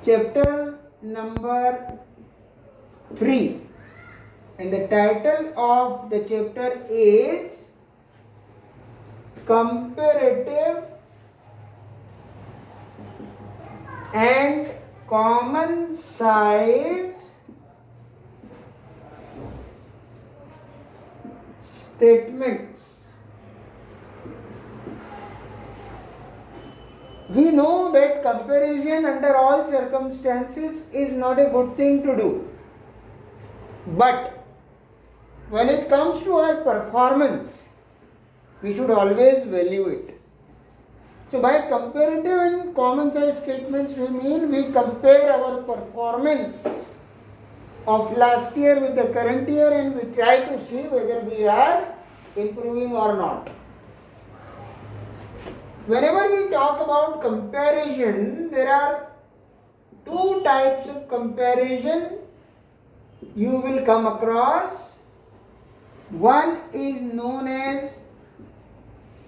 chapter number 3, and the title of the chapter is Comparative and Common Size Statements. We know that comparison under all circumstances is not a good thing to do. But when it comes to our performance, we should always value it. So by comparative and common size statements, we mean we compare our performance of last year with the current year and we try to see whether we are improving or not. Whenever we talk about comparison, there are two types of comparison you will come across. One is known as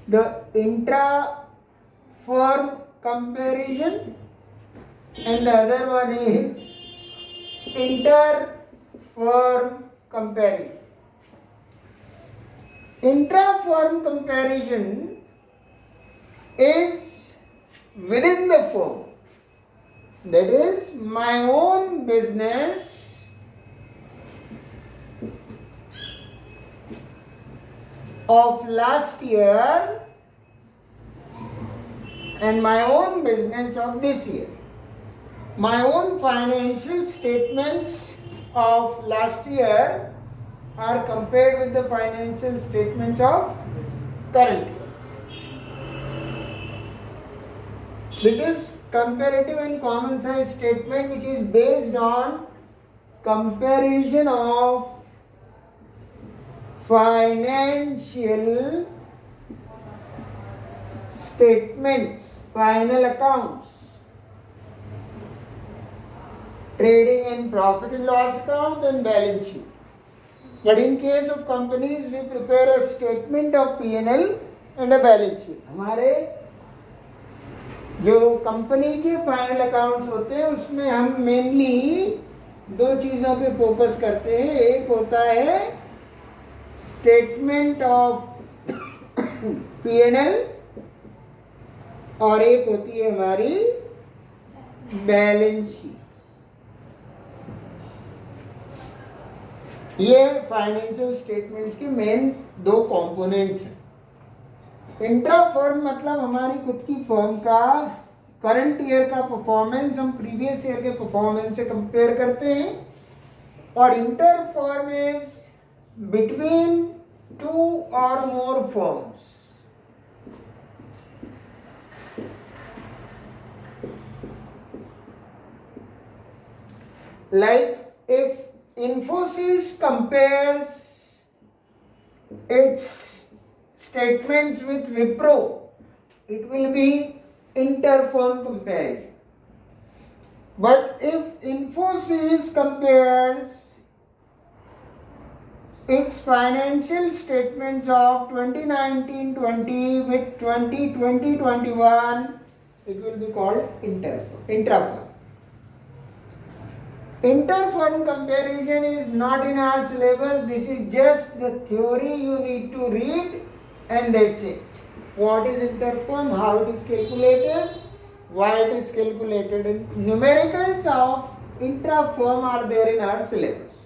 the intra-firm comparison and the other one is inter-firm comparison. Intra-firm comparison is within the firm. That is, my own business of last year and my own business of this year. My own financial statements of last year are compared with the financial statements of current year. This is comparative and common size statement which is based on comparison of financial statements, final accounts, trading and profit and loss account and balance sheet. But in case of companies, we prepare a statement of P&L and a balance sheet. हमारे जो company के final accounts होते हैं उसमें हम mainly दो चीज़ों पे फोकस करते हैं. एक होता है स्टेटमेंट ऑफ P&L और एक होती है हमारी बैलेंस शीट. ये फाइनेंशियल स्टेटमेंट्स के मेन दो कंपोनेंट्स हैं. इंट्रा फर्म मतलब हमारी खुद की फर्म का करंट ईयर का परफॉर्मेंस हम प्रीवियस ईयर के परफॉर्मेंस से कंपेयर करते हैं. और inter firm is between two और मोर firms. Like if Infosys compares its statements with Wipro, it will be inter-firm comparison. But if Infosys compares its financial statements of 2019-20 with 2020-21, it will be called intra-firm. Inter-firm comparison is not in our syllabus. This is just the theory you need to read and that's it. What is inter-firm, how it is calculated, why it is calculated, and numericals of intra-firm are there in our syllabus.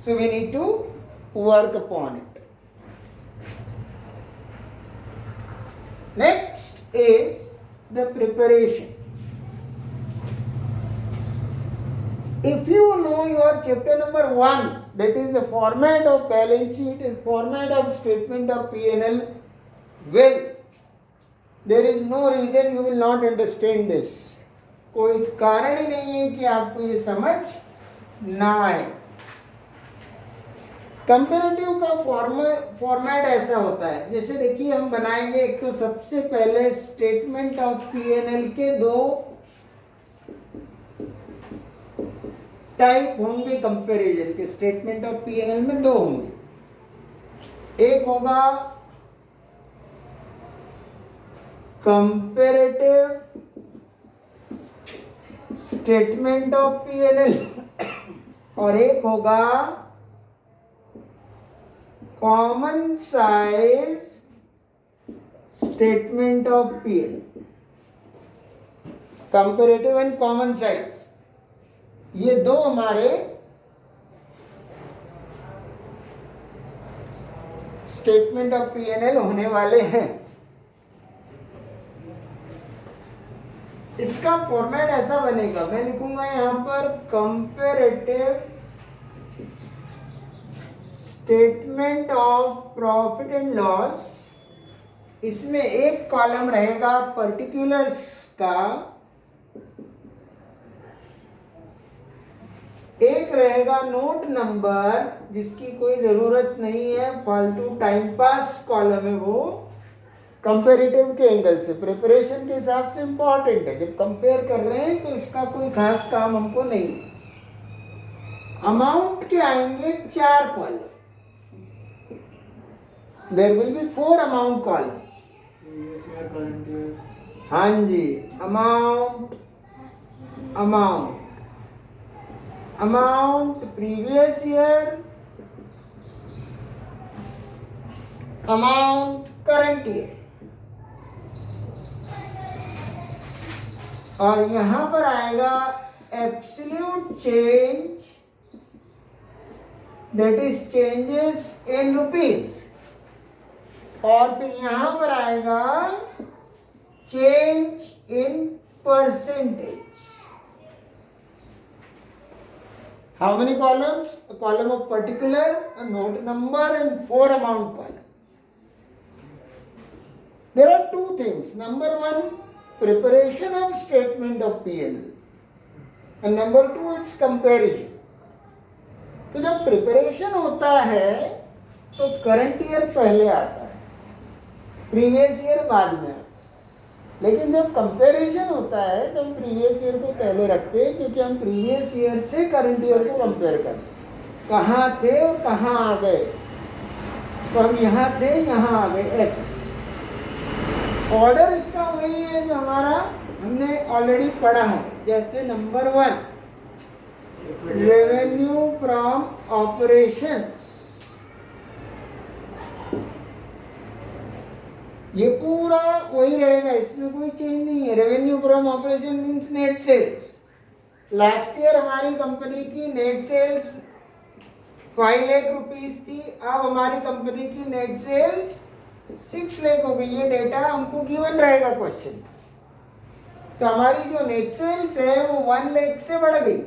So we need to work upon it. Next is the preparation. If you know your chapter number 1, that is the format of balance sheet and format of statement of P&L well, there is no reason you will not understand this. कोई कारण ही नहीं है कि आपको ये समझ ना आए. कंपेरेटिव का फॉर्मेट ऐसा होता है, जैसे देखिए हम बनाएंगे एक तो सबसे पहले स्टेटमेंट ऑफ P&L के दो टाइप होंगे. कंपैरिजन के स्टेटमेंट ऑफ P&L में दो होंगे. एक होगा कंपैरेटिव स्टेटमेंट ऑफ पीएनएल और एक होगा common size statement of PNL, comparative and common size. ये दो हमारे स्टेटमेंट ऑफ पीएनएल होने वाले हैं। इसका फॉर्मेट ऐसा बनेगा, मैं लिखूंगा यहां पर comparative statement of profit and loss. इसमें एक कॉलम रहेगा पर्टिकुलर्स का, एक रहेगा नोट नंबर जिसकी कोई जरूरत नहीं है, फालतू टाइम पास कॉलम है वो। कंपैरेटिव के एंगल से, प्रिपरेशन के हिसाब से इंपॉर्टेंट है, जब कंपेयर कर रहे हैं तो इसका कोई खास काम हमको नहीं है। अमाउंट के आएंगे 4 column, there will be 4 amount column. हाँ जी, amount, amount, amount previous year, amount current year. और यहां पर आएगा absolute change, that is changes in rupees. और फिर यहां पर आएगा change in percentage. How many columns? A column of particular, a note number and 4 amount column. There are two things. Number one, preparation of statement of P&L, and number two, its comparison. तो जब preparation होता है तो current year पहले आता है, previous year बाद में आता है। लेकिन जब कंपैरिजन होता है तो हम प्रीवियस ईयर को पहले रखते हैं, क्योंकि हम प्रीवियस ईयर से करंट ईयर को कंपेयर करते हैं, कहाँ थे और कहाँ आ गए। तो हम यहाँ थे, यहाँ आ गए, ऐसा। ऑर्डर इसका वही है जो हमारा हमने ऑलरेडी पढ़ा है। जैसे नंबर 1, रेवेन्यू फ्रॉम ऑपरेशंस, ये पूरा वही रहेगा, इसमें कोई चेंज नहीं है। Revenue from operation means net sales. Last year हमारी कंपनी की नेट सेल्स 5 लाख रुपीस थी, अब हमारी कंपनी की नेट सेल्स 6 लाख हो गई। ये डेटा हमको गिवन रहेगा क्वेश्चन। तो हमारी जो नेट सेल्स है वो 1 लाख से बढ़ गई।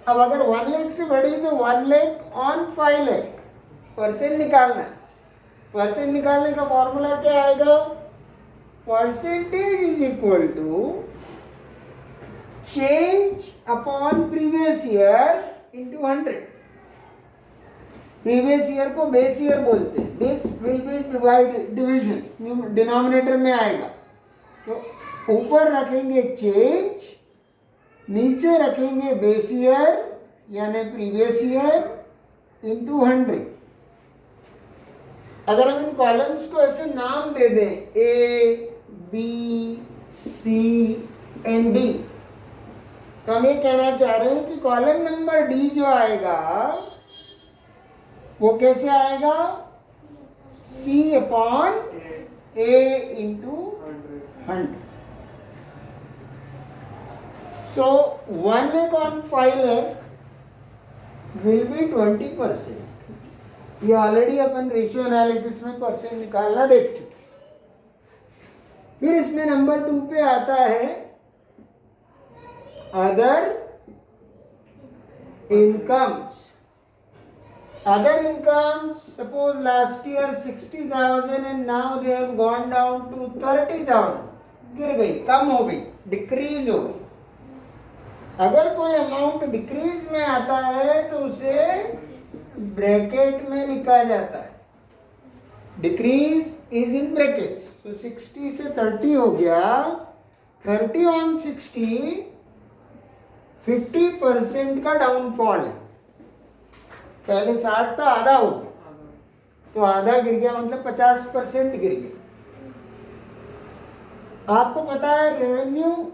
अब अगर 1 लाख से बढ़ी तो 1 लाख ऑन 5 लाख परसेंट निकालना। परसेंट निकालने का फॉर्मूला क्या आएगा? Percentage is equal to change upon previous year into 100। Previous year को बेस ईयर बोलते हैं। This will be division, denominator में आएगा। तो ऊपर रखेंगे चेंज, नीचे रखेंगे बेस ईयर यानी प्रीवियस ईयर इंटू 100। अगर हम इन कॉलम्स को ऐसे नाम दे दें A, B, C and D, तो हम ये कहना चाह रहे हैं कि कॉलम नंबर D जो आएगा वो कैसे आएगा? C upon A into 100। So 1 lakh on 5 lakh will be 20%। ये ऑलरेडी अपन रेशियो एनालिसिस में परसेंट निकालना देख चुके। फिर इसमें नंबर 2 पे आता है other incomes. Other incomes, suppose last year 60,000 and now they have gone down to 30,000, गिर गई, कम हो गई, डिक्रीज हो गई। अगर कोई अमाउंट डिक्रीज में आता है तो उसे ब्रैकेट में लिखा जाता है। Decrease is in brackets. तो 60 से 30 हो गया, 30 ऑन 60 50% का डाउनफॉल है। पहले 60 था, आधा हो गया, तो आधा गिर गया मतलब 50% गिर गया। आपको पता है revenue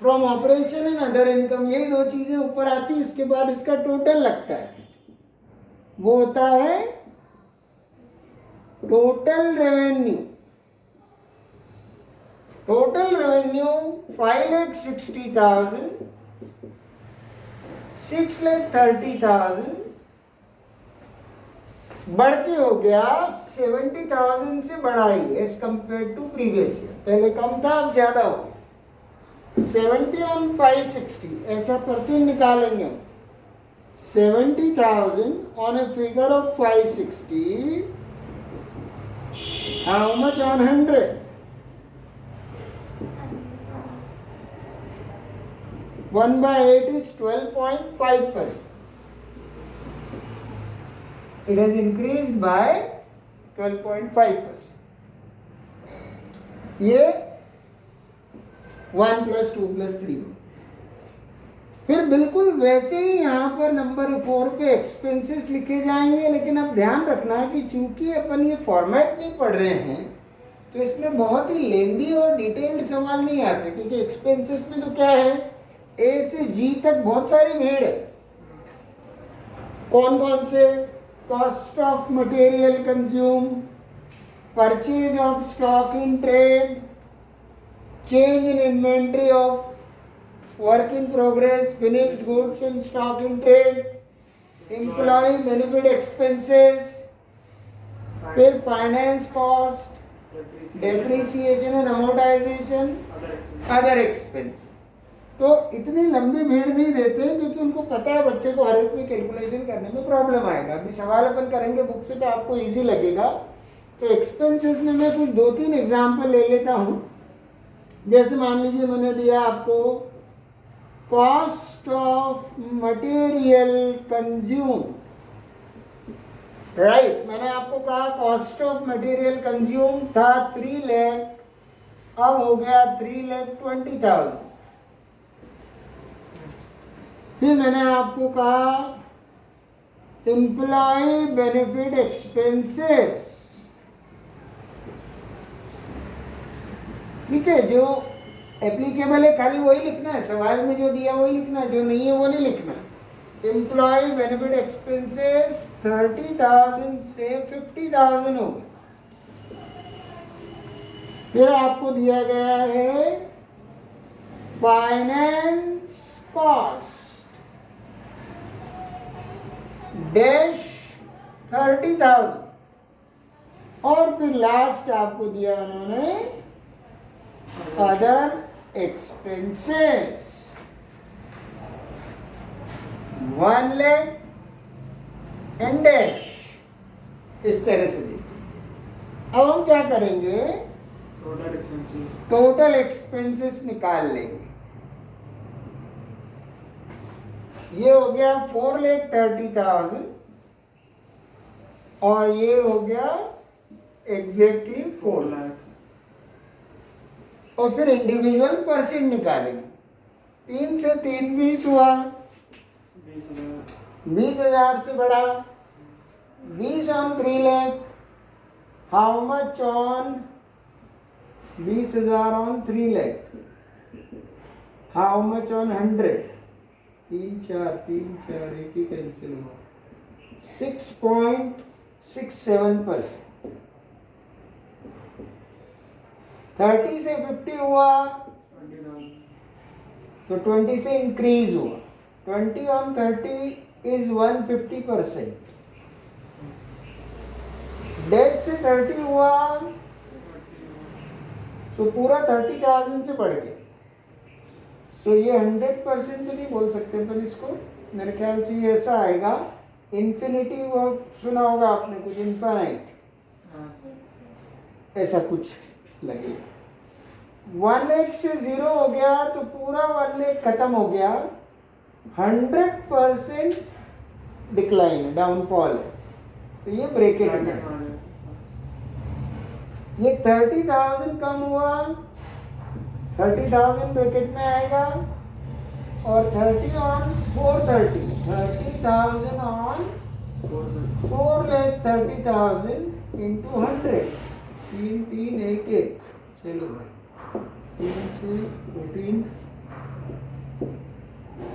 from operation and other income, यही दो चीजें ऊपर आती है, इसके बाद इसका टोटल लगता है, वो होता है टोटल रेवेन्यू। टोटल रेवेन्यू 5,60,000, 6,30,000 बढ़ के हो गया 70,000 से बढ़ाई as compared to previous year. पहले कम था, अब ज्यादा हो गया। 70 on 560 ऐसा परसेंट निकालेंगे हम। 70,000 on a figure of 560, how much on 100? 1/8 is 12.5%. It has increased by 12.5%. ये 1 + 2 + 3। फिर बिल्कुल वैसे ही यहाँ पर नंबर 4 पे एक्सपेंसेस लिखे जाएंगे, लेकिन अब ध्यान रखना कि चूंकि अपन ये फॉर्मेट नहीं पढ़ रहे हैं तो इसमें बहुत ही लेंदी और डिटेल्ड सवाल नहीं आते, क्योंकि एक्सपेंसेस में तो क्या है, ए से जी तक बहुत सारी भीड़ है। कौन कौन से? Cost of material consume, purchase of stock in trade, change in inventory of work in progress, finished goods in stock in trade, employ benefit expenses, फिर finance cost, depreciation and amortisation, other expense. तो इतनी लंबी भीड़ नहीं देते क्योंकि उनको पता है बच्चे को हर एक में कैलकुलेशन करने में प्रॉब्लम आएगा। अभी सवाल अपन करेंगे बुक से तो आपको इजी लगेगा। तो एक्सपेंसेस में मैं कुछ 2-3 एग्जाम्पल ले लेता हूँ। जैसे मान लीजिए मैंने दिया आपको cost of material consume, right. मैंने आपको कहा कॉस्ट ऑफ मटेरियल कंज्यूम था 3 लाख, अब हो गया 3,20,000। फिर मैंने आपको कहा एम्प्लॉय बेनिफिट एक्सपेंसेस, ठीक है, जो एप्लीकेबल है खाली वही लिखना है, सवाल में जो दिया वही लिखना है, जो नहीं है वो नहीं लिखना। एम्प्लॉय बेनिफिट एक्सपेंसेस 30,000 से 50,000 हो गए। फिर आपको दिया गया है फाइनेंस कॉस्ट डैश 30,000, और फिर लास्ट आपको दिया उन्होंने other expenses 1 lakh and dash, इस तरह से देते। अब हम क्या करेंगे, टोटल एक्सपेंसेस निकाल लेंगे। ये हो गया 4,30,000 और ये हो गया एग्जैक्टली 4 लाख। और फिर इंडिविजुअल परसेंट निकालेंगे। 3 से 3 20 हुआ, 20,000 से बढ़ा, 20 on 3 lakh, how much on 20,000 on 3 lakh, how much on 100, 3 4 एक ही कैंसिल हुआ, 6.67%। 30 से 50 हुआ तो 20 से इंक्रीज हुआ, 20 on 30 is 150%। डेढ़ से 30 हुआ तो पूरा 30,000 से बढ़ गया। तो ये 100% तो नहीं बोल सकते, पर इसको मेरे ख्याल से ये ऐसा आएगा, इन्फिनिटी वर्ड सुना होगा आपने, कुछ इनफाइनाइट, ऐसा कुछ लगेगा। 1 लाख से 0 हो गया तो पूरा 1 लाख खत्म हो गया, 100% डिक्लाइन है, डाउनफॉल है। तो ये ब्रैकेट में है। ये 30,000 कम हुआ, 30,000 ब्रैकेट में आएगा, और 30 on 430, 30,000 on 4,30,000 into 100, 3 3 1 1, चलो भाई। 14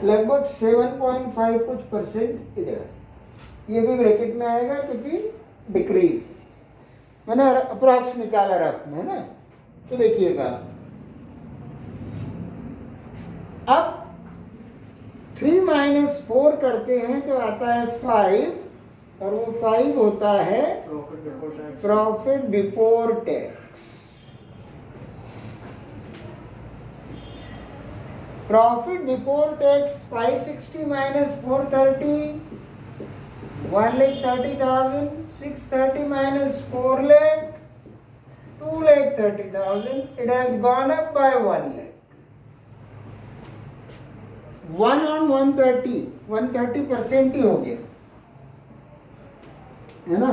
लगभग 7.5 कुछ परसेंट इधर है। ये भी ब्रैकेट में आएगा क्योंकि डिक्रीज मैंने अप्रॉक्स निकाला रफ में ना। तो देखिएगा अब 3 माइनस 4 करते हैं तो आता है 5 और वो 5 होता है profit before tax. Profit before tax 560 minus 430 1,30,000, 630 minus 4 lakh, 2,30,000. It has gone up by 1 lakh. 1 on 130, 130% ही हो गया है ना?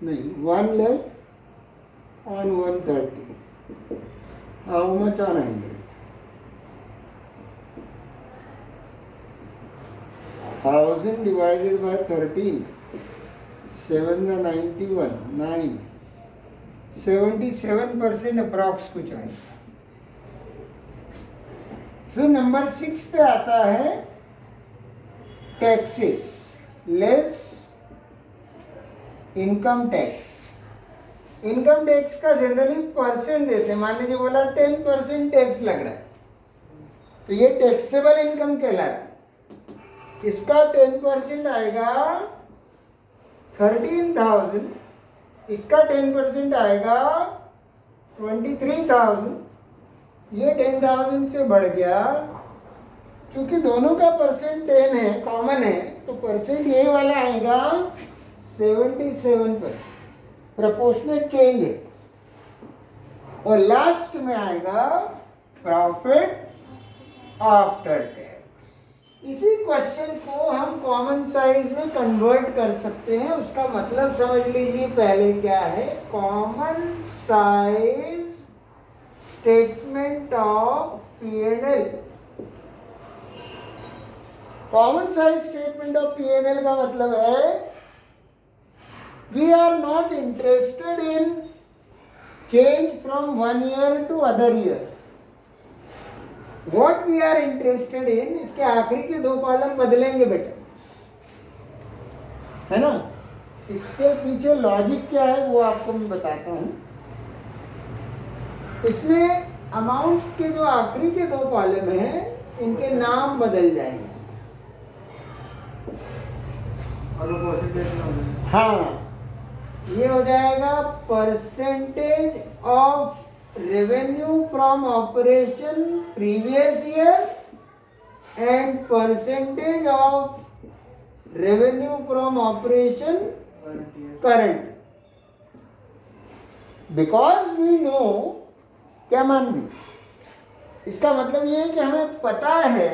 नहीं, 1 lakh on 130. How much on 100? 1000 divided by 13, 7 का 91, 9, 77% अप्रॉक्स कुछ आए। फिर नंबर 6 पे आता है taxes less income tax. Income tax का जनरली परसेंट देते हैं। मान लीजिए बोला 10% टैक्स लग रहा है तो ये टैक्सेबल इनकम कहलाती है। इसका 10% आएगा 13,000, इसका 10% आएगा 23,000। ये 10,000 से बढ़ गया, क्योंकि दोनों का परसेंट 10 है, कॉमन है, तो परसेंट ये वाला आएगा 77%। प्रोपोर्शनल चेंज है। और लास्ट में आएगा प्रॉफिट आफ्टर टैक्स। इसी क्वेश्चन को हम कॉमन साइज में कन्वर्ट कर सकते हैं। उसका मतलब समझ लीजिए पहले क्या है। Common size statement of P&L। Common size statement of P&L का मतलब है we are not interested in change from one year to other year. What we are interested in, इसके आखिरी के 2 कॉलम बदलेंगे बेटा, है ना। इसके पीछे लॉजिक क्या है वो आपको मैं बताता हूँ। इसमें अमाउंट के जो आखिरी के 2 कॉलम हैं इनके नाम बदल जाएंगे। हाँ, ये हो जाएगा percentage of revenue from operation previous year and percentage of revenue from operation current, because we know क्या मान भी। इसका मतलब ये है कि हमें पता है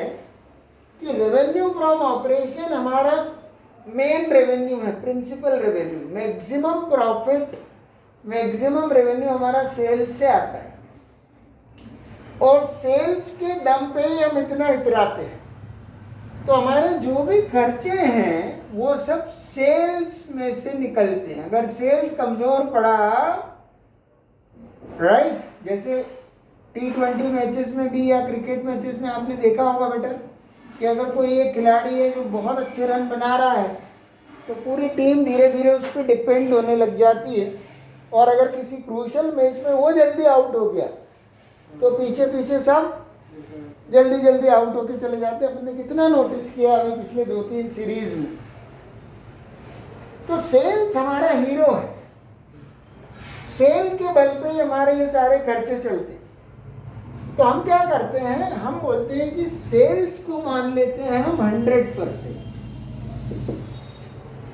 कि रेवेन्यू फ्रॉम ऑपरेशन हमारा मेन रेवेन्यू है, principal revenue. Maximum profit, maximum revenue हमारा सेल्स से आता है और सेल्स के दम पे ही हम इतना इतराते हैं। तो हमारे जो भी खर्चे हैं वो सब सेल्स में से निकलते हैं। अगर सेल्स कमजोर पड़ा, राइट, जैसे T20 मैचेस में भी या क्रिकेट मैचेस में आपने देखा होगा बेटा कि अगर कोई एक खिलाड़ी है जो बहुत अच्छे रन बना रहा है तो पूरी टीम धीरे धीरे उस पर डिपेंड होने लग जाती है। और अगर किसी क्रूशल मैच में वो जल्दी आउट हो गया तो पीछे पीछे सब जल्दी जल्दी आउट होके चले जाते हैं। आपने कितना नोटिस किया हमें पिछले 2-3 सीरीज में। तो सेल्स हमारा हीरो है, सेल के बल पे ही हमारे ये सारे खर्चे चलते हैं। तो हम क्या करते हैं, हम बोलते हैं कि सेल्स को मान लेते हैं हम 100%,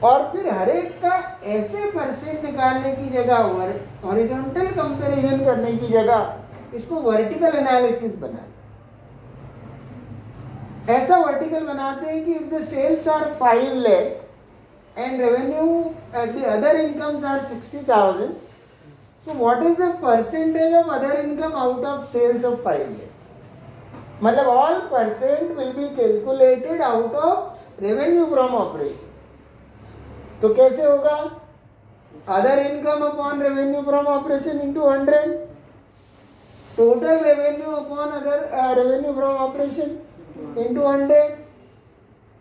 और फिर हर एक का ऐसे परसेंट निकालने की जगह हॉरिजॉन्टल कंपैरिजन करने की जगह इसको वर्टिकल एनालिसिस बना, ऐसा वर्टिकल बनाते हैं कि if the sales are 5 lakh and revenue at the other incomes are 60,000, so what is the percentage of other income out of sales of 5 lakh? मतलब all percent will be calculated out of revenue from operation. तो कैसे होगा? Other income upon revenue from operation into 100। Total revenue upon other revenue from operation into 100,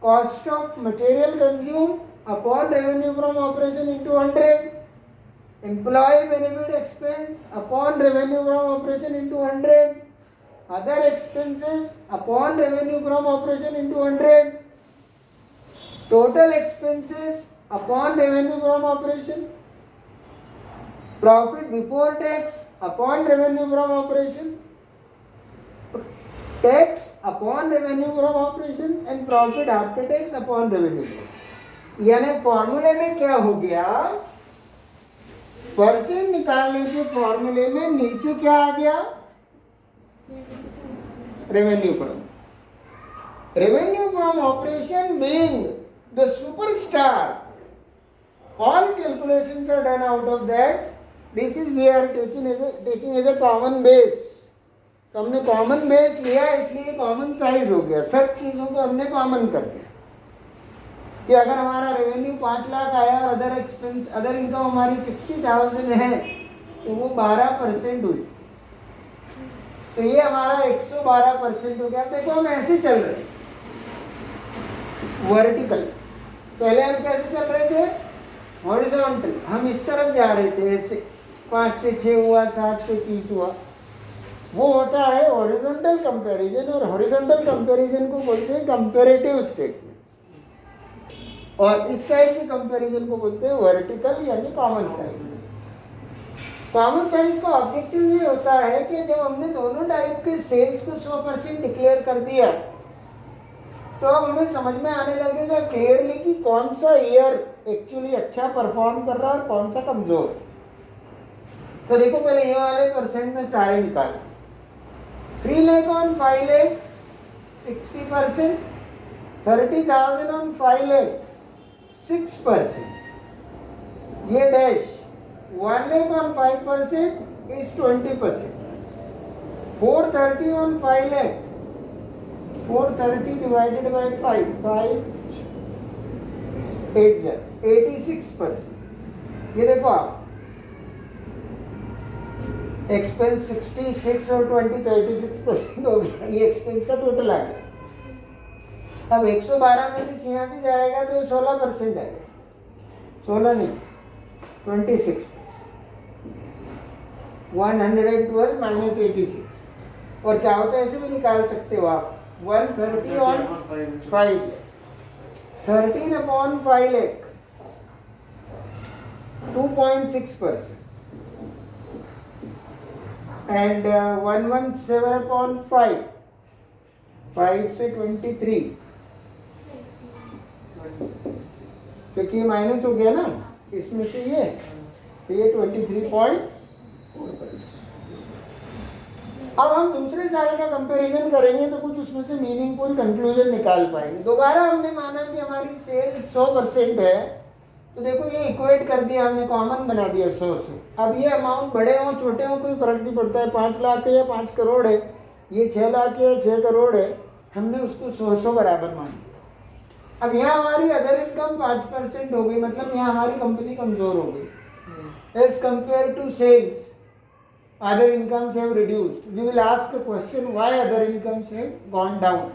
cost of material consume upon revenue from operation into 100, employ benefit expense upon revenue from operation into 100, other expenses upon revenue from operation into 100, total expenses upon revenue from operation, profit before tax upon revenue from operation, tax upon revenue from operation and profit after tax upon revenue. यानी फॉर्मूले में क्या हो गया, percent निकालने के फॉर्मूले में नीचे क्या आ गया, revenue from operation being the superstar, all calculations are done out of that. This is we are taking as a common base. तो हमने कॉमन बेस लिया इसलिए कॉमन साइज हो गया, सब चीज़ों को हमने कॉमन कर दिया कि अगर हमारा रेवेन्यू 5 लाख आया और अदर एक्सपेंस अदर इनकम हमारी 60,000 है तो वो 12% हुई, तो ये हमारा 112% हो गया। अब देखो हम ऐसे चल रहे वर्टिकल, पहले हम कैसे चल रहे थे, हॉरिजॉन्टल, हम इस तरफ जा रहे थे ऐसे, 5 से 6 हुआ, 7 से 30 हुआ, वो होता है हॉरिजॉन्टल कंपैरिजन, और हॉरिजॉन्टल कंपैरिजन को बोलते हैं कंपैरेटिव स्टेटमेंट, और इस टाइप के कंपैरिजन को बोलते हैं वर्टिकल यानी कॉमन साइज। कॉमन साइज का ऑब्जेक्टिव ये होता है कि जब हमने दोनों टाइप के सेल्स को 100% डिक्लेयर कर दिया तो अब हमें समझ में आने लगेगा क्लियरली कि कौन सा ईयर एक्चुअली अच्छा परफॉर्म कर रहा है और कौन सा कमजोर। तो देखो पहले ये वाले परसेंट में सारे निकाल, 3 लाख ऑन 5 लाख 60%, 30,000 ऑन 5 लाख 6%, ये dash 1 lakh on 5% is 20%, 430 on 5 lakh 430 divided by 5, 86%। ये देखो आप, एक्सपेंस 66 और 20 तो 86% हो गया, ये एक्सपेंस का टोटल आ गया। अब 112 में से 86 जाएगा तो 16% आएगा, 16 नहीं 26%, 112 माइनस 86, और चाहो तो ऐसे भी निकाल सकते हो आप, 130 on 5 lakh, 13 upon 5 lakh 2.6%, and 117 upon 5, 5 से 23, क्योंकि माइनस हो गया ना इसमें से ये, तो ये 23.4%। अब हम दूसरे साल का कंपैरिजन करेंगे तो कुछ उसमें से मीनिंगफुल कंक्लूजन निकाल पाएंगे। दोबारा हमने माना कि हमारी सेल 100% है, तो देखो ये इक्वेट कर दिया हमने, कॉमन बना दिया 100 से। अब ये अमाउंट बड़े हों छोटे हों कोई फर्क नहीं पड़ता है, 5 लाख है या 5 करोड़ है, ये 6 लाख है या 6 करोड़ है, हमने उसको 100 बराबर मान दिया। अब यहाँ हमारी अदर इनकम 5% हो गई, मतलब यहाँ हमारी कंपनी कमज़ोर हो गई as compared to sales. Other incomes have reduced. We will ask a question, why other incomes have gone down?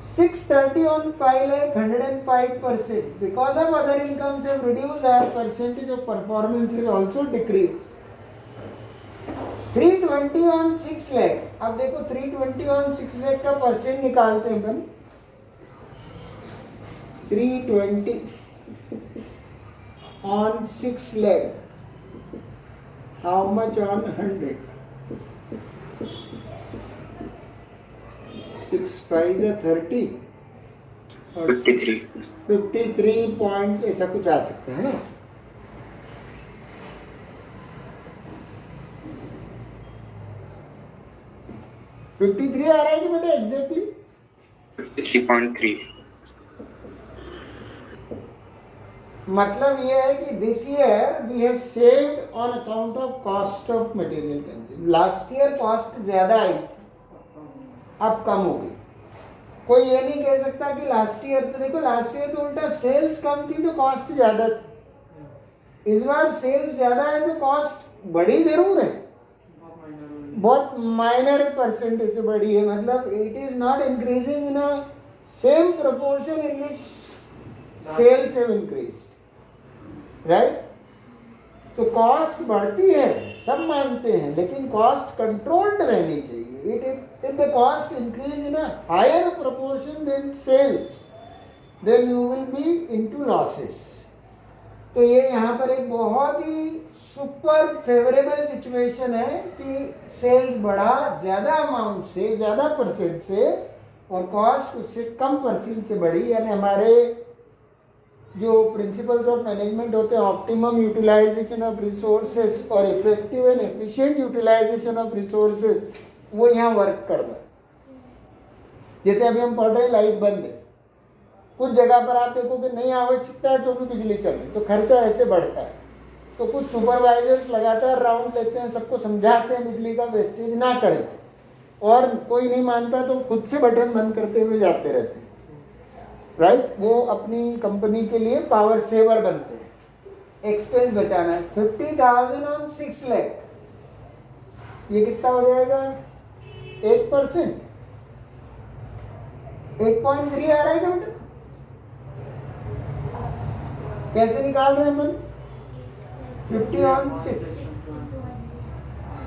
630 on 5 lakh 105%. Because of other incomes have reduced, our percentage of performance is also decreased. 320 on 6 lakh. अब देखो 320 on 6 lakh का percent निकालते हैं अपन। 320 on 6 lakh. How much on 100? 6 5 is 30 और 53 point ऐसा कुछ आ सकता है ना। $53 आ रहा है कि बेटा एग्जैक्टली 53.3। मतलब ये है कि this year we have saved on account of cost of material consume. Last year cost ज्यादा आई, अब कम हो गई। कोई ये नहीं कह सकता कि लास्ट ईयर, तो देखो लास्ट ईयर तो उल्टा सेल्स कम थी तो कॉस्ट ज्यादा थी, इस बार सेल्स ज्यादा है तो कॉस्ट बढ़ी जरूर है, बहुत माइनर परसेंटेज से बढ़ी है, मतलब it is not increasing in a same proportion in which cells have increase, right. तो कॉस्ट बढ़ती है, सब मानते हैं, लेकिन कॉस्ट कंट्रोल्ड रहनी चाहिए। If the cost increase in a higher proportion then sales, then you will be into losses. तो ये यहाँ पर एक बहुत ही सुपर फेवरेबल सिचुएशन है कि सेल्स बढ़ा ज़्यादा अमाउंट से, ज़्यादा परसेंट से, और कॉस्ट उससे कम परसेंट से बढ़ी। यानी हमारे जो प्रिंसिपल्स ऑफ मैनेजमेंट होते हैं, ऑप्टिमम यूटिलाइजेशन ऑफ रिसोर्सेज और effective and efficient utilisation of resources, वो यहाँ वर्क कर रहा है। जैसे अभी हम पढ़ रहे हैं, लाइट बंद है, कुछ जगह पर आप देखो कि नहीं आवश्यकता है तो भी बिजली चल रही, तो खर्चा ऐसे बढ़ता है। तो कुछ सुपरवाइजर्स लगातार राउंड लेते हैं, सबको समझाते हैं बिजली का वेस्टेज ना करें, और कोई नहीं मानता तो खुद से बटन बंद करते हुए जाते रहते हैं, राइट। वो अपनी कंपनी के लिए पावर सेवर बनते हैं। एक्सपेंस बचाना है, 50,000 ऑन 6 लाख, ये कितना हो जाएगा? 8%, 8.3 आ रहा है क्या बेटा? कैसे निकाल रहे हैं अपन? 50 ऑन 6,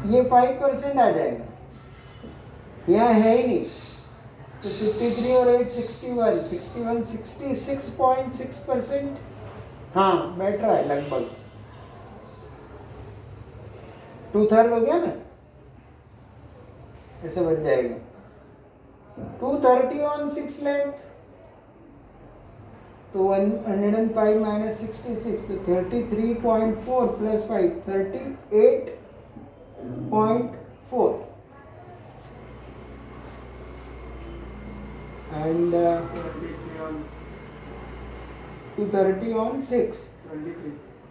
ये 5% आ जाएगा, यहाँ है ही नहीं। तो 53 और 8 61, 61 66.6%, हाँ बैठ रहा है लगभग, 2/3 हो गया ना, ऐसे बच जाएगा। 230 ऑन 6 लाख, तो 105 माइनस 66, तो 33.4 प्लस 5, 38.4, and 230 on 6,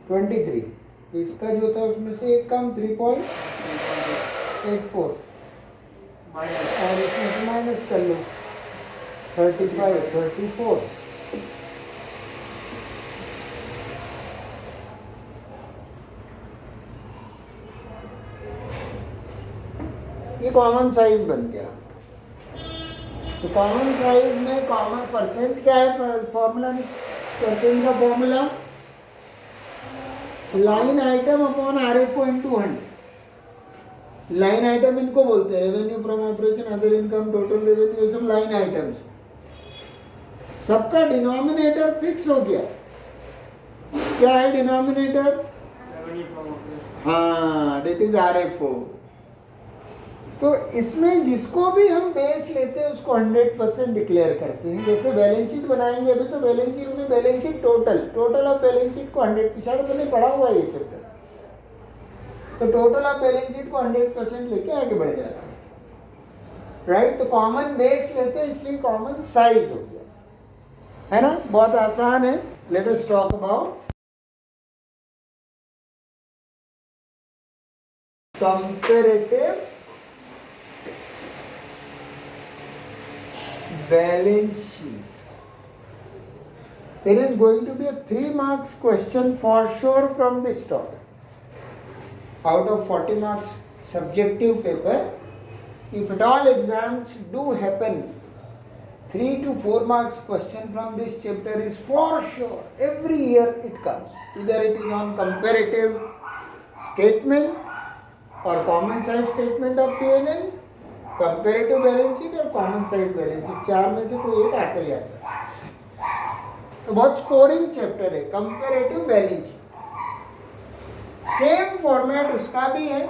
23, तो इसका जो था उसमें से एक कम 3.84, और इसमें से माइनस कर लो 35, 34, ये कॉमन साइज बन गया। तो कॉमन साइज में कॉमन परसेंट क्या है? फॉर्मूला, परसेंट का formula line item upon RFO into 100। Line item इनको बोलते हैं, revenue from operation, other income, total revenue, ये सब लाइन आइटम्स। सबका डिनोमिनेटर फिक्स हो गया। क्या है डिनोमिनेटर? हाँ, दैट इज RFO। तो इसमें जिसको भी हम बेस लेते हैं उसको 100% डिक्लेयर करते हैं। जैसे बैलेंस शीट बनाएंगे अभी, तो बैलेंस शीट में balance sheet total of balance sheet को 100%, तो नहीं पढ़ा हुआ है ये चैप्टर, तो टोटल ऑफ बैलेंस शीट को 100% लेके आगे बढ़ जा रहा है, राइट। तो कॉमन बेस लेते हैं, इसलिए कॉमन साइज हो गया, है ना। बहुत आसान है। Let us talk about comparative balance sheet. There is going to be a 3 marks question for sure from this topic. Out of 40 marks subjective paper, if at all exams do happen, 3 to 4 marks question from this chapter is for sure. Every year it comes. Either it is on comparative statement or common size statement of P&L, comparative balance sheet और common size balance sheet, चार में से कोई एक आता ही आता है। तो बहुत स्कोरिंग चैप्टर है comparative balance sheet. Same format उसका भी है।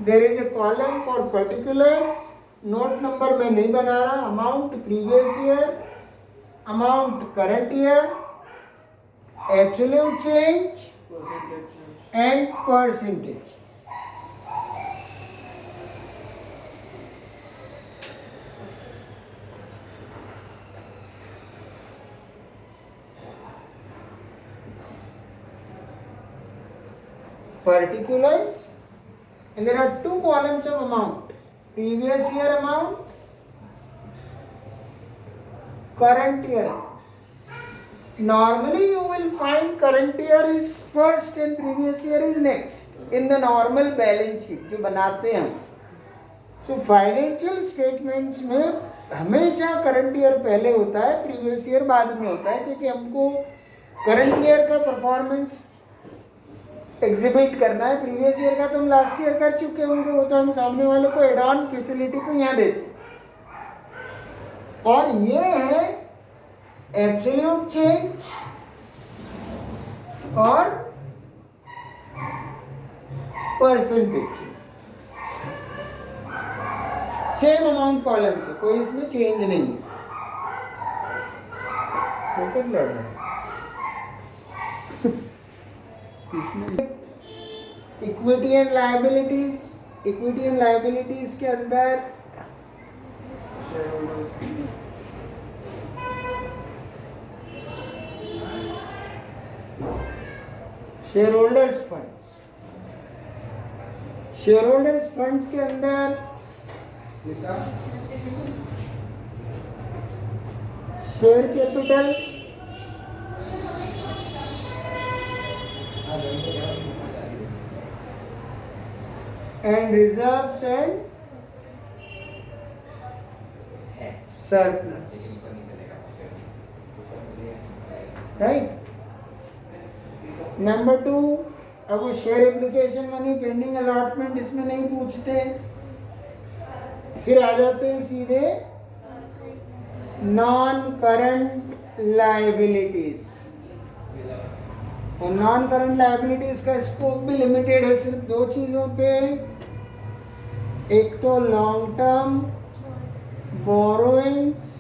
There is a column for particulars, note number में नहीं बना रहा, amount previous year, amount current year, absolute change and percentage. Particulars, and there are 2 columns of amount: previous year amount, current year amount. Normally you will find current year is first and previous year is next in the normal balance sheet जो बनाते हैं हम. So financial statements में हमेशा current year पहले होता है, previous year बाद में होता है, क्योंकि हमको करंट ईयर का परफॉर्मेंस एग्जिबिट करना है. प्रीवियस ईयर का तो हम लास्ट ईयर कर चुके होंगे, वो तो हम सामने वालों को एड ऑन फैसिलिटी को यहाँ देते हैं. और ये है एब्सोल्यूट चेंज और percentage change. Same amount column से, कोई इसमें चेंज नहीं है. पॉकेट लड़ रहा है. Equity and liabilities, equity and liabilities के अंदर share holders fund, share holders funds के अंदर share capital and reserves and surplus, right? Number 2, अब वो share application money, pending allotment इसमें नहीं पूछते. फिर आ जाते हैं सीधे नॉन करंट लायबिलिटीज. और नॉन करंट लायबिलिटीज का स्कोप भी लिमिटेड है सिर्फ दो चीज़ों पे. एक तो लॉन्ग टर्म बोरोइंग्स,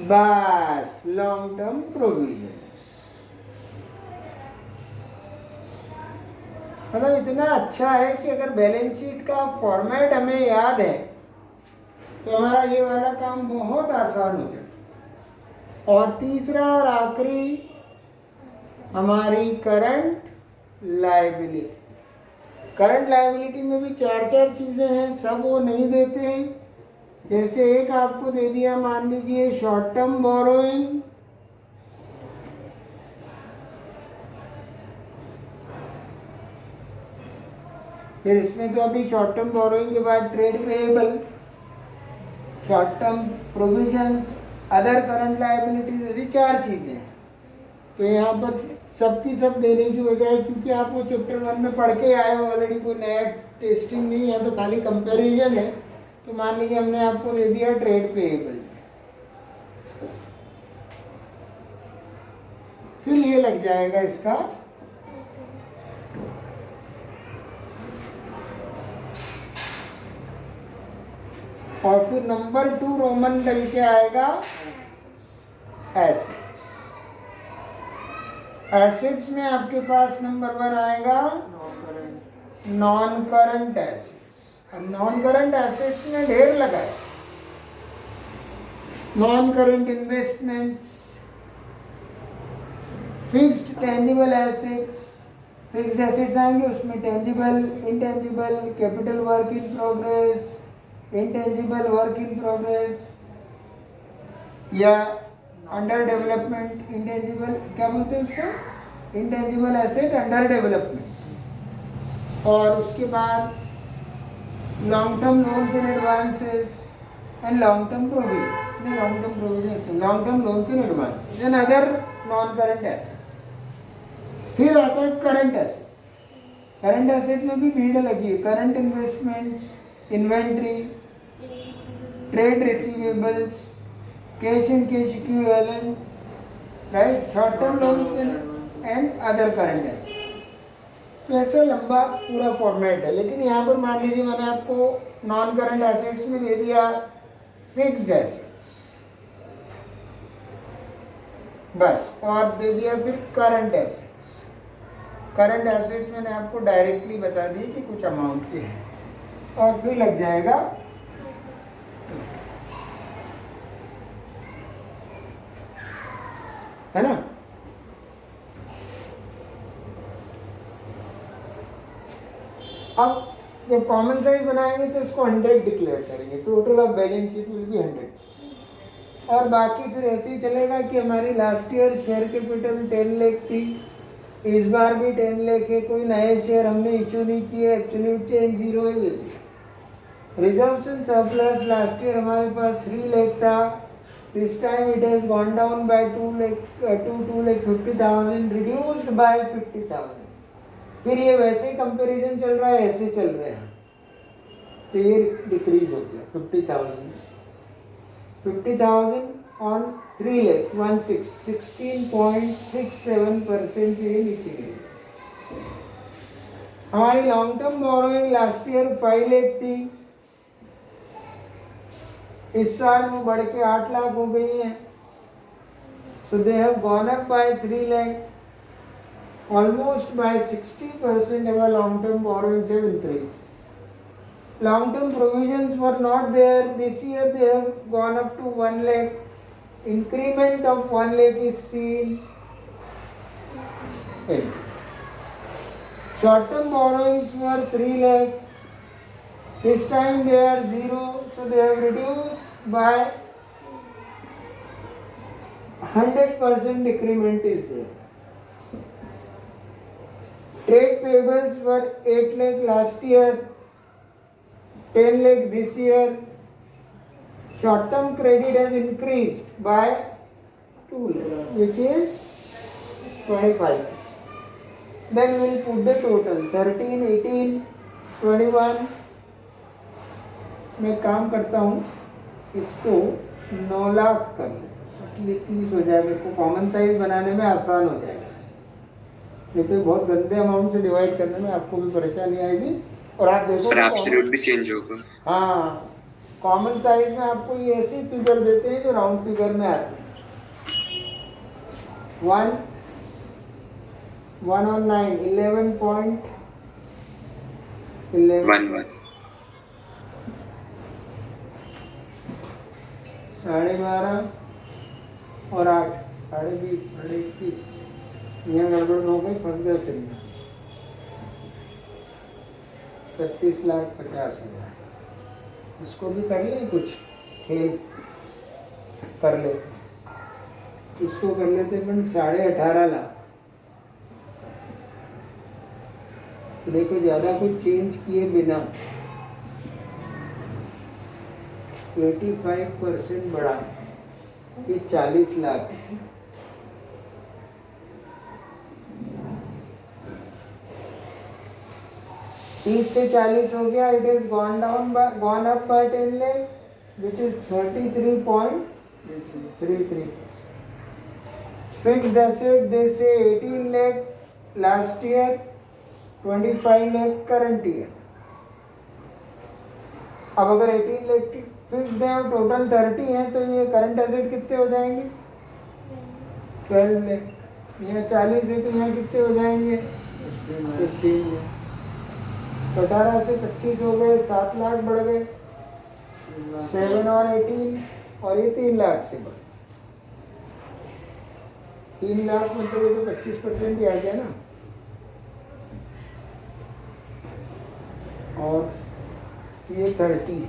बस लॉन्ग टर्म प्रोविजंस. मतलब इतना अच्छा है कि अगर बैलेंस शीट का फॉर्मेट हमें याद है तो हमारा ये वाला काम बहुत आसान हो जाए. और तीसरा और आखिरी हमारी करंट लायबिलिटी. करंट लायबिलिटी में भी चार चीज़ें हैं, सब वो नहीं देते हैं. जैसे एक आपको दे दिया, मान लीजिए शॉर्ट टर्म बोरोइंग, फिर इसमें तो अभी शॉर्ट टर्म बोरोइंग के बाद trade payable, short term provisions, other current liabilities, ऐसी चार चीज़ें. तो यहाँ पर सबकी सब देने की बजाय, क्योंकि आप वो चैप्टर 1 में पढ़ के आए हो ऑलरेडी, कोई नया टेस्टिंग नहीं है, तो खाली कंपैरिजन है. तो मान लीजिए हमने आपको दे दिया ट्रेड पेएबल, फिर ये लग जाएगा इसका और फिर नंबर 2 रोमन डल के आएगा एसेट्स. एसेट्स में आपके पास नंबर 1 आएगा नॉन करंट एसेट्स. अब नॉन करंट एसेट्स में ढेर लगा है. Non current investments, fixed tangible assets. Fixed assets आएंगे, उसमें tangible, intangible, capital work in progress, intangible work in progress, या अंडर डेवलपमेंट इंटेंजिबल, क्या बोलते हैं उसको, इंटेंजिबल एसेट अंडर डेवलपमेंट. और उसके बाद long term loans and advances and long term provision, नहीं long term provision, long term loans and advances and other non current asset. फिर आता है करंट एसेट. करंट एसेट में भी भीड़ लगी है. Current investments, inventory, trade receivables, cash and cash equivalent, right, short term loans and other current asset. तो ऐसा लंबा पूरा फॉर्मेट है. लेकिन यहाँ पर मान लीजिए मैंने आपको नॉन करंट एसेट्स में दे दिया फिक्स्ड एसेट्स बस, और दे दिया फिर करंट एसेट्स. करंट एसेट्स मैंने आपको डायरेक्टली बता दी कि कुछ अमाउंट के हैं, और फिर लग जाएगा है ना. अब जब कॉमन साइज बनाएंगे तो इसको 100 डिक्लेयर करेंगे. Total of balance sheet will be 100. और बाकी फिर ऐसे ही चलेगा कि हमारी last year share capital 10 lakh थी, इस बार भी 10 लाख है, कोई नए शेयर हमने इशू नहीं किए, एब्सोल्यूट चेंज 0 है। Reserves and surplus last year हमारे पास 3 लाख था, this time it has gone down by 2 lakh 50,000, reduced by 50,000। फिर ये वैसे ही कंपैरिजन चल रहा है, ऐसे चल रहे हैं, तो ये डिक्रीज हो गया 50,000 ऑन 3 लाख 16.67% से ये नीचे गिरी। हमारी long term borrowing last year 5 lakh थी, इस साल वो बढ़ के 8 लाख हो गई है। So they have gone up by 3 lakh, almost by 60% our long term borrowings have increased. Long term provisions were not there, this year they have gone up to 1 lakh, increment of 1 lakh is seen. Short term borrowings were 3 lakh, this time they are 0, so they have reduced by 100% decrement is there. Trade payables were 8 lakh last year, 10 lakh this year. Short term credit has increased by 2 lakh, which is 25%. Then we'll put the total 13, 18, 21. मैं काम करता हूँ, इसको 9 लाख कर ले, इसलिए 30 हो जाए, मेरे को कॉमन साइज बनाने में आसान हो जाएगा, नहीं तो बहुत गंदे अमाउंट से डिवाइड करने में आपको भी परेशानी आएगी। और आप देखो सर एब्सोल्यूट भी चेंज होगा। हाँ, कॉमन साइज में आपको ये ऐसे ही फिगर देते हैं जो राउंड फिगर में आते हैं। 1 और 9 11.11 12.5 और 8 20.5 21, यहाँ गड़बड़ हो गई, फंस गए फिर 35,50,000। इसको भी कर ले, कुछ खेल कर ले, इसको कर लेते अपन 18.5 लाख। देखो ज़्यादा कुछ चेंज किए बिना 85% बढ़ा, ये 40 लाख। 30 से 40 हो गया, it is gone up by 10 lakh, which is 33.33%. Fixed asset दे से 18 lakh last year, 25 lakh current year. अब अगर 18 लाख की फिक्स्ड है और टोटल 30 है, तो ये करंट एसेट कितने हो जाएंगे? 12 लाख। यहाँ 40 है तो यहाँ कितने हो जाएंगे? 15 लाख। 18 से 25 हो गए, 7 लाख बढ़ गए, 7 और 18, और ये 3 लाख से बढ़, 3 लाख मतलब ये तो 25% ही आ गया ना। और ये 30,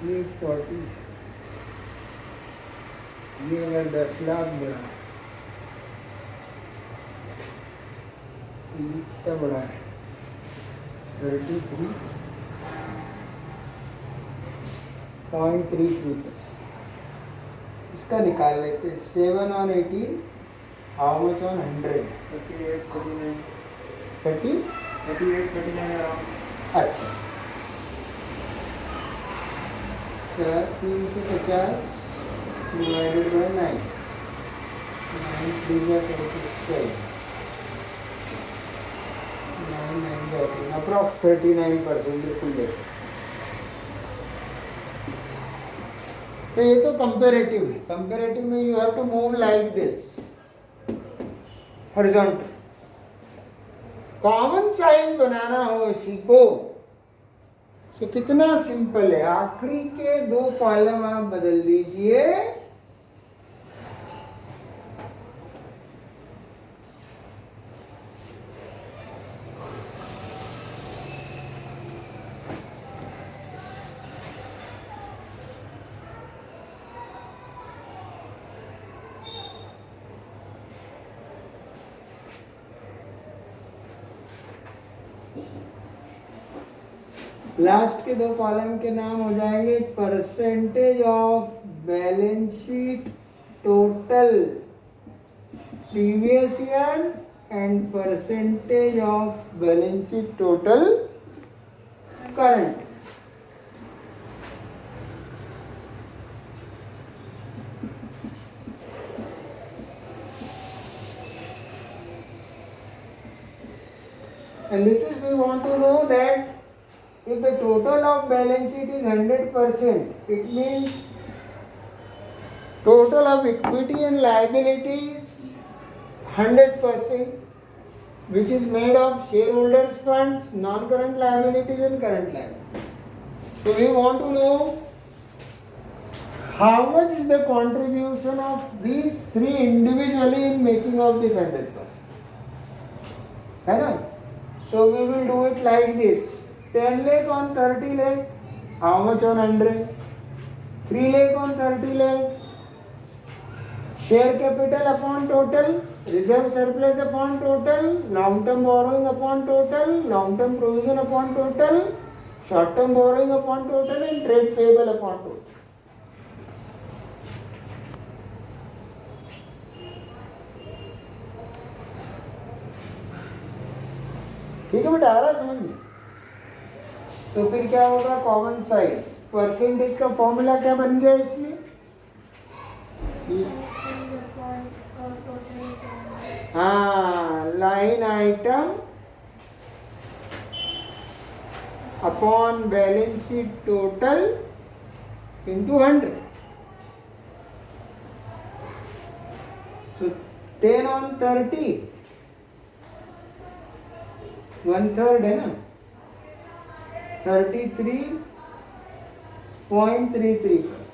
ये 40, ये अगर 10 लाख बढ़ा, कितना बड़ा है? 33.33%। इसका निकाल लेते हैं। 7 on 18, हाउ मच ऑन 100? 38-39 अच्छा, 350 डिवाइडेड बाय 9, 9 अप्रॉक्स 39% बिल्कुल ले सकते। तो ये तो कंपेरेटिव है। कंपेरेटिव में you have to move like this, horizontal. Common size बनाना हो इसी को, तो कितना सिंपल है, आखिरी के 2 कॉलम आप बदल दीजिए, लास्ट के 2 कॉलम के नाम हो जाएंगे percentage of balance sheet total previous year and percentage of balance sheet total current. And this is, we want to know that if the total of balance sheet is 100%, it means total of equity and liabilities 100%, which is made of shareholders funds, non-current liabilities and current liabilities. So we want to know how much is the contribution of these 3 individually in making of this 100%. है ना? So we will do it like this. 10 lakh on 30 lakh. How much on 100? 3 lakh on 30 lakh. Share capital upon total. Reserve surplus upon total. Long term borrowing upon total. Long term provision upon total. Short term borrowing upon total and trade payable upon total. ठीक है बेटा, आ रहा है समझ में? तो फिर क्या होगा, कॉमन साइज परसेंटेज का फॉर्मूला क्या बन गया इसमें? हाँ, line item upon balance sheet total into 100। So 10 on 30 1/3 है ना, 33.33%.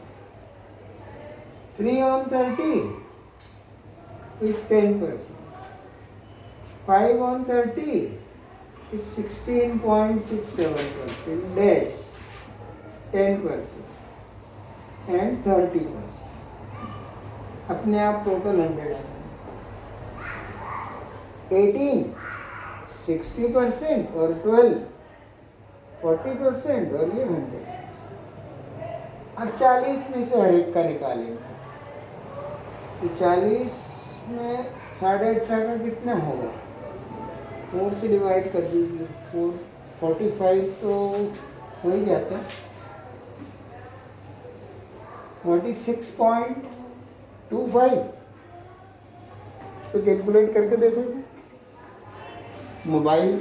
3 on 30 is 10%. 5 on 30 is 16.67%. Dash 10% and 30%. अपने आप टोटल 100 आ जाए। 18 60% और 12 40% और ये 100। अब 40 में से हर एक का निकालेंगे। तो 40 में 18.5 का कितना होगा? 4 से डिवाइड कर दीजिए। 45 तो हो ही जाता है। 46.25 इसको कैलकुलेट करके देखो मोबाइल।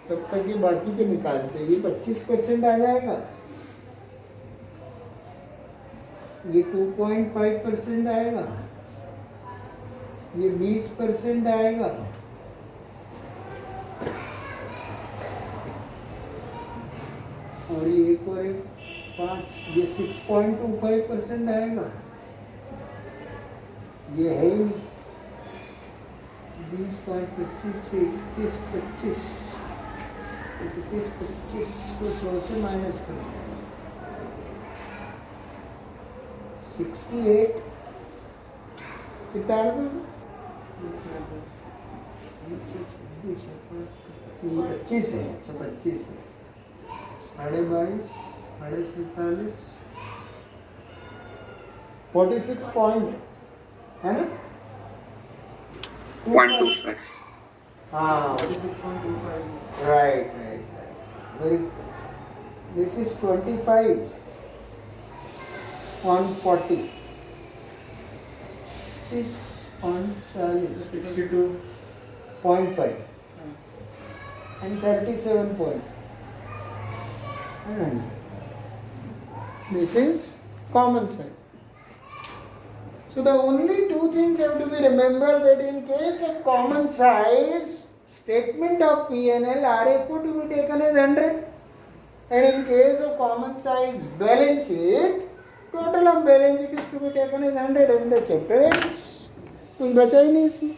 तब तक ये बाकी के निकालते हैं। ये 25% आ जाएगा, ये 2.5% आएगा, ये 20% आएगा, और ये एक और एक 5, ये 6.25% आएगा। ये है ही 20.25 से 21.25 को 100 से माइनस करें। 68 कितना है? 25 है। अच्छा 25 है। 22.5 47 46 पॉइंट है ना? 0.25. हाँ, right. Very good. This is 25 on 40. This is on 62.5 and 37 point. And this is common size. So the only 2 things have to be remembered, that in case of common size, statement of P&L RFO to be taken as 100, and in case of common size balance sheet, total of balance sheet is to be taken as 100, and the chapter ends. कुछ बचा ही नहीं इसमें।